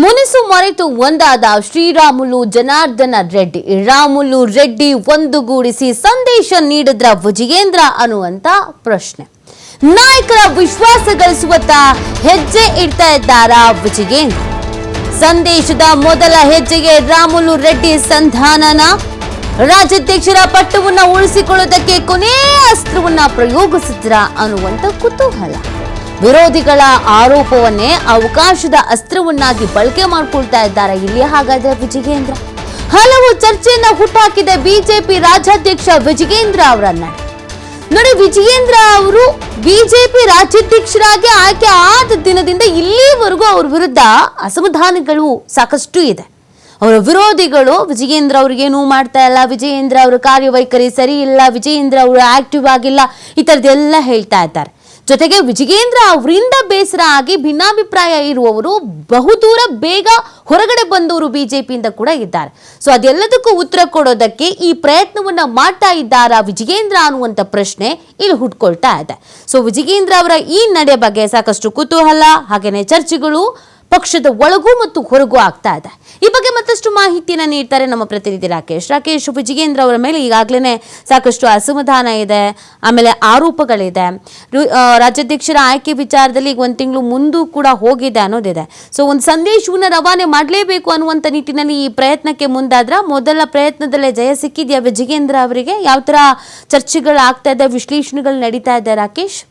ಮುನಿಸು ಮರೆತು ಒಂದಾದ ಶ್ರೀರಾಮುಲು ಜನಾರ್ದನ ರೆಡ್ಡಿ ರಾಮುಲು ರೆಡ್ಡಿ ಒಂದುಗೂಡಿಸಿ ಸಂದೇಶ ನೀಡಿದ್ರ ವಿಜಯೇಂದ್ರ ಅನ್ನುವಂತ ಪ್ರಶ್ನೆ. ನಾಯಕರ ವಿಶ್ವಾಸ ಗಳಿಸುವತ್ತ ಹೆಜ್ಜೆ ಇಡ್ತಾ ಇದ್ದಾರಾ ವಿಜಯೇಂದ್ರ? ಸಂದೇಶದ ಮೊದಲ ಹೆಜ್ಜೆಗೆ ರಾಮುಲು ರೆಡ್ಡಿ ಸಂಧಾನನ, ರಾಜ್ಯಾಧ್ಯಕ್ಷರ ಪಟ್ಟವನ್ನ ಉಳಿಸಿಕೊಳ್ಳುವುದಕ್ಕೆ ಕೊನೆಯ ಅಸ್ತ್ರವನ್ನ ಪ್ರಯೋಗಿಸಿದ್ರ ಅನ್ನುವಂತ ಕುತೂಹಲ. ವಿರೋಧಿಗಳ ಆರೋಪವನ್ನೇ ಅವಕಾಶದ ಅಸ್ತ್ರವನ್ನಾಗಿ ಬಳಕೆ ಮಾಡಿಕೊಳ್ತಾ ಇದ್ದಾರೆ ಇಲ್ಲಿ ಹಾಗಾದ್ರೆ ವಿಜಯೇಂದ್ರ. ಹಲವು ಚರ್ಚೆಯನ್ನ ಹುಟ್ಟಾಕಿದ ಬಿಜೆಪಿ ರಾಜ್ಯಾಧ್ಯಕ್ಷ ವಿಜಯೇಂದ್ರ ಅವರನ್ನ ನೋಡಿ. ವಿಜಯೇಂದ್ರ ಅವರು ಬಿಜೆಪಿ ರಾಜ್ಯಾಧ್ಯಕ್ಷರಾಗಿ ಆಯ್ಕೆ ಆದ ದಿನದಿಂದ ಇಲ್ಲಿವರೆಗೂ ಅವ್ರ ವಿರುದ್ಧ ಅಸಮಾಧಾನಗಳು ಸಾಕಷ್ಟು ಇದೆ. ಅವರ ವಿರೋಧಿಗಳು ವಿಜಯೇಂದ್ರ ಅವ್ರಿಗೇನು ಮಾಡ್ತಾ ಇಲ್ಲ, ವಿಜಯೇಂದ್ರ ಅವರ ಕಾರ್ಯವೈಖರಿ ಸರಿ ಇಲ್ಲ, ವಿಜಯೇಂದ್ರ ಅವರು ಆಕ್ಟಿವ್ ಆಗಿಲ್ಲ, ಈ ಥರದ್ದೆಲ್ಲ ಹೇಳ್ತಾ ಇದ್ದಾರೆ. ಜೊತೆಗೆ ವಿಜಯೇಂದ್ರ ಅವರಿಂದ ಬೇಸರ ಆಗಿ ಭಿನ್ನಾಭಿಪ್ರಾಯ ಇರುವವರು ಬಹುದೂರ ಬೇಗ ಹೊರಗಡೆ ಬಂದವರು ಬಿಜೆಪಿಯಿಂದ ಕೂಡ ಇದ್ದಾರೆ. ಸೊ ಅದೆಲ್ಲದಕ್ಕೂ ಉತ್ತರ ಕೊಡೋದಕ್ಕೆ ಈ ಪ್ರಯತ್ನವನ್ನ ಮಾಡ್ತಾ ಇದ್ದಾರಾ ವಿಜಯೇಂದ್ರ ಅನ್ನುವಂಥ ಪ್ರಶ್ನೆ ಇಲ್ಲಿ ಹುಟ್ಕೊಳ್ತಾ ಇದೆ. ಸೊ ವಿಜಯೇಂದ್ರ ಅವರ ಈ ನಡೆ ಬಗ್ಗೆ ಸಾಕಷ್ಟು ಕುತೂಹಲ ಹಾಗೇನೆ ಚರ್ಚೆಗಳು ಪಕ್ಷದ ಒಳಗೂ ಮತ್ತು ಹೊರಗೂ ಆಗ್ತಾ ಇದೆ. ಈ ಬಗ್ಗೆ ಮತ್ತಷ್ಟು ಮಾಹಿತಿಯನ್ನು ನೀಡ್ತಾರೆ ನಮ್ಮ ಪ್ರತಿನಿಧಿ ರಾಕೇಶ್. ವಿಜಯೇಂದ್ರ ಅವರ ಮೇಲೆ ಈಗಾಗಲೇ ಸಾಕಷ್ಟು ಅಸಮಾಧಾನ ಇದೆ, ಆಮೇಲೆ ಆರೋಪಗಳಿದೆ. ರಾಜ್ಯಾಧ್ಯಕ್ಷರ ಆಯ್ಕೆ ವಿಚಾರದಲ್ಲಿ ಈಗ 1 ತಿಂಗಳು ಮುಂದೂ ಕೂಡ ಹೋಗಿದೆ ಅನ್ನೋದಿದೆ. ಸೊ ಒಂದು ಸಂದೇಶವನ್ನು ರವಾನೆ ಮಾಡಲೇಬೇಕು ಅನ್ನುವಂಥ ನಿಟ್ಟಿನಲ್ಲಿ ಈ ಪ್ರಯತ್ನಕ್ಕೆ ಮುಂದಾದ್ರ ಮೊದಲ ಪ್ರಯತ್ನದಲ್ಲೇ ಜಯ ಸಿಕ್ಕಿದೆಯಾ ವಿಜಯೇಂದ್ರ ಅವರಿಗೆ? ಯಾವ ಥರ ಚರ್ಚೆಗಳು ಆಗ್ತಾ ಇದೆ, ವಿಶ್ಲೇಷಣೆಗಳು ನಡೀತಾ ಇದೆ ರಾಕೇಶ್?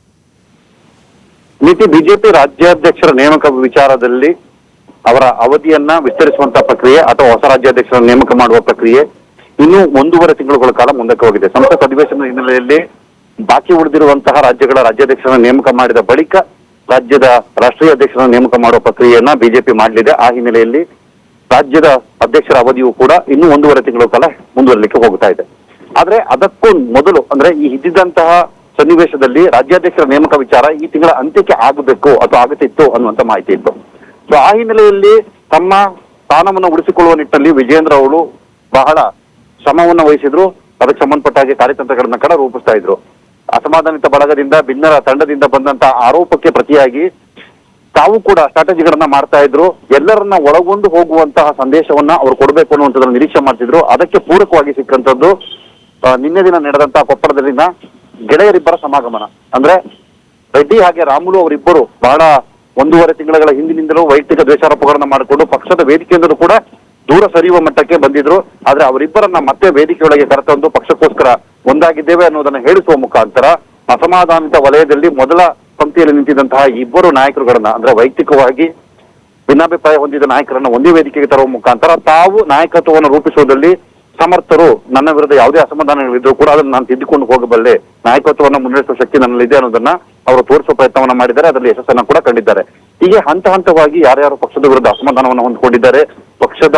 ನೀತಿ ಬಿಜೆಪಿ ರಾಜ್ಯಾಧ್ಯಕ್ಷರ ನೇಮಕ ವಿಚಾರದಲ್ಲಿ ಅವರ ಅವಧಿಯನ್ನ ವಿಸ್ತರಿಸುವಂತಹ ಪ್ರಕ್ರಿಯೆ ಅಥವಾ ಹೊಸ ರಾಜ್ಯಾಧ್ಯಕ್ಷರ ನೇಮಕ ಮಾಡುವ ಪ್ರಕ್ರಿಯೆ ಇನ್ನೂ 1.5 ತಿಂಗಳುಗಳ ಕಾಲ ಮುಂದಕ್ಕೆ ಹೋಗಿದೆ. ಸಂಸತ್ ಅಧಿವೇಶನದ ಹಿನ್ನೆಲೆಯಲ್ಲಿ ಬಾಕಿ ಉಳಿದಿರುವಂತಹ ರಾಜ್ಯಗಳ ರಾಜ್ಯಾಧ್ಯಕ್ಷರ ನೇಮಕ ಮಾಡಿದ ಬಳಿಕ ರಾಜ್ಯದ ರಾಷ್ಟ್ರೀಯ ಅಧ್ಯಕ್ಷರ ನೇಮಕ ಮಾಡುವ ಪ್ರಕ್ರಿಯೆಯನ್ನ ಬಿಜೆಪಿ ಮಾಡಲಿದೆ. ಆ ಹಿನ್ನೆಲೆಯಲ್ಲಿ ರಾಜ್ಯದ ಅಧ್ಯಕ್ಷರ ಅವಧಿಯು ಕೂಡ ಇನ್ನೂ 1.5 ತಿಂಗಳ ಕಾಲ ಮುಂದುವರಲಿಕ್ಕೆ ಹೋಗ್ತಾ ಇದೆ. ಆದ್ರೆ ಅದಕ್ಕೂ ಮೊದಲು ಅಂದ್ರೆ ಈ ಇದ್ದಿದ್ದಂತಹ ಸನ್ನಿವೇಶದಲ್ಲಿ ರಾಜ್ಯಾಧ್ಯಕ್ಷರ ನೇಮಕ ವಿಚಾರ ಈ ತಿಂಗಳ ಅಂತ್ಯಕ್ಕೆ ಆಗಬೇಕು ಅಥವಾ ಆಗುತ್ತಿತ್ತು ಅನ್ನುವಂತ ಮಾಹಿತಿ ಇತ್ತು. ಸೊ ಆ ಹಿನ್ನೆಲೆಯಲ್ಲಿ ತಮ್ಮ ಸ್ಥಾನವನ್ನು ಉಳಿಸಿಕೊಳ್ಳುವ ನಿಟ್ಟಿನಲ್ಲಿ ವಿಜಯೇಂದ್ರ ಅವರು ಬಹಳ ಶ್ರಮವನ್ನು ವಹಿಸಿದ್ರು. ಅದಕ್ಕೆ ಸಂಬಂಧಪಟ್ಟ ಹಾಗೆ ಕಾರ್ಯತಂತ್ರಗಳನ್ನ ಕೂಡ ರೂಪಿಸ್ತಾ ಇದ್ರು. ಅಸಮಾಧಾನಿತ ಬಳಗದಿಂದ ಭಿನ್ನರ ತಂಡದಿಂದ ಬಂದಂತ ಆರೋಪಕ್ಕೆ ಪ್ರತಿಯಾಗಿ ತಾವು ಕೂಡ ಸ್ಟ್ರಾಟಜಿಗಳನ್ನ ಮಾಡ್ತಾ ಇದ್ರು. ಎಲ್ಲರನ್ನ ಒಳಗೊಂಡು ಹೋಗುವಂತಹ ಸಂದೇಶವನ್ನ ಅವ್ರು ಕೊಡಬೇಕು ಅನ್ನುವಂಥದ್ದನ್ನ ನಿರೀಕ್ಷೆ ಮಾಡ್ತಿದ್ರು. ಅದಕ್ಕೆ ಪೂರಕವಾಗಿ ಸಿಕ್ಕಂತದ್ದು ನಿನ್ನೆ ದಿನ ನಡೆದಂತಹ ಕೊಪ್ಪಳದಲ್ಲಿನ ಗೆಳೆಯರಿಬ್ಬರ ಸಮಾಗಮನ. ಅಂದ್ರೆ ರೆಡ್ಡಿ ಹಾಗೆ ರಾಮುಲು ಅವರಿಬ್ಬರು ಬಹಳ 1.5 ತಿಂಗಳ ಹಿಂದಿನಿಂದಲೂ ವೈಯಕ್ತಿಕ ದ್ವೇಷಾರೋಪಗಳನ್ನ ಮಾಡಿಕೊಂಡು ಪಕ್ಷದ ವೇದಿಕೆಯಿಂದಲೂ ಕೂಡ ದೂರ ಸರಿಯುವ ಮಟ್ಟಕ್ಕೆ ಬಂದಿದ್ರು. ಆದ್ರೆ ಅವರಿಬ್ಬರನ್ನ ಮತ್ತೆ ವೇದಿಕೆಯೊಳಗೆ ಕರೆತಂದು ಪಕ್ಷಕ್ಕೋಸ್ಕರ ಒಂದಾಗಿದ್ದೇವೆ ಅನ್ನೋದನ್ನ ಹೇಳಿಸುವ ಮುಖಾಂತರ ಅಸಮಾಧಾನಿತ ವಲಯದಲ್ಲಿ ಮೊದಲ ಪಂಕ್ತಿಯಲ್ಲಿ ನಿಂತಿದ್ದಂತಹ ಇಬ್ಬರು ನಾಯಕರುಗಳನ್ನ ಅಂದ್ರೆ ವೈಯಕ್ತಿಕವಾಗಿ ಭಿನ್ನಾಭಿಪ್ರಾಯ ಹೊಂದಿದ ನಾಯಕರನ್ನ ಒಂದೇ ವೇದಿಕೆಗೆ ತರುವ ಮುಖಾಂತರ ತಾವು ನಾಯಕತ್ವವನ್ನು ರೂಪಿಸುವುದರಲ್ಲಿ ಸಮರ್ಥರು, ನನ್ನ ವಿರುದ್ಧ ಯಾವುದೇ ಅಸಮಾಧಾನಗಳಿದ್ರು ಕೂಡ ಅದನ್ನು ನಾನು ತಿದ್ದುಕೊಂಡು ಹೋಗಬಲ್ಲೆ, ನಾಯಕತ್ವವನ್ನು ಮುನ್ನಡೆಸುವ ಶಕ್ತಿ ನನ್ನಲ್ಲಿದೆ ಅನ್ನೋದನ್ನ ಅವರು ತೋರಿಸುವ ಪ್ರಯತ್ನವನ್ನ ಮಾಡಿದ್ದಾರೆ. ಅದರಲ್ಲಿ ಯಶಸ್ಸನ್ನ ಕೂಡ ಕಂಡಿದ್ದಾರೆ. ಹೀಗೆ ಹಂತ ಹಂತವಾಗಿ ಯಾರ್ಯಾರು ಪಕ್ಷದ ವಿರುದ್ಧ ಅಸಮಾಧಾನವನ್ನು ಹೊಂದಿಕೊಂಡಿದ್ದಾರೆ, ಪಕ್ಷದ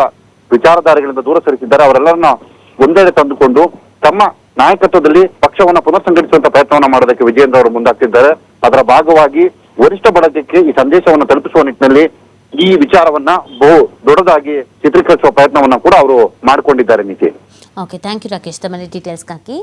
ವಿಚಾರಧಾರೆಗಳಿಂದ ದೂರ ಸರಿಸಿದ್ದಾರೆ, ಅವರೆಲ್ಲರನ್ನ ಒಂದೆಡೆ ತಂದುಕೊಂಡು ತಮ್ಮ ನಾಯಕತ್ವದಲ್ಲಿ ಪಕ್ಷವನ್ನ ಪುನರ್ ಸಂಘಟಿಸುವಂತ ಪ್ರಯತ್ನವನ್ನ ಮಾಡೋದಕ್ಕೆ ವಿಜಯೇಂದ್ರ ಅವರು ಮುಂದಾಗ್ತಿದ್ದಾರೆ. ಅದರ ಭಾಗವಾಗಿ ವರಿಷ್ಠ ಬಳಗಕ್ಕೆ ಈ ಸಂದೇಶವನ್ನು ತಲುಪಿಸುವ ನಿಟ್ಟಿನಲ್ಲಿ ಈ ವಿಚಾರವನ್ನ ಬಹು ದೊಡ್ಡದಾಗಿ ಚಿತ್ರೀಕರಿಸುವ ಪ್ರಯತ್ನವನ್ನ ಕೂಡ ಅವರು ಮಾಡಿಕೊಂಡಿದ್ದಾರೆ. ನೀತಿ. ಓಕೆ, ಥ್ಯಾಂಕ್ ಯು ರಾಕೇಶ್, ತಮ್ಮ ಡೀಟೇಲ್ಸ್ಗಾಗಿ.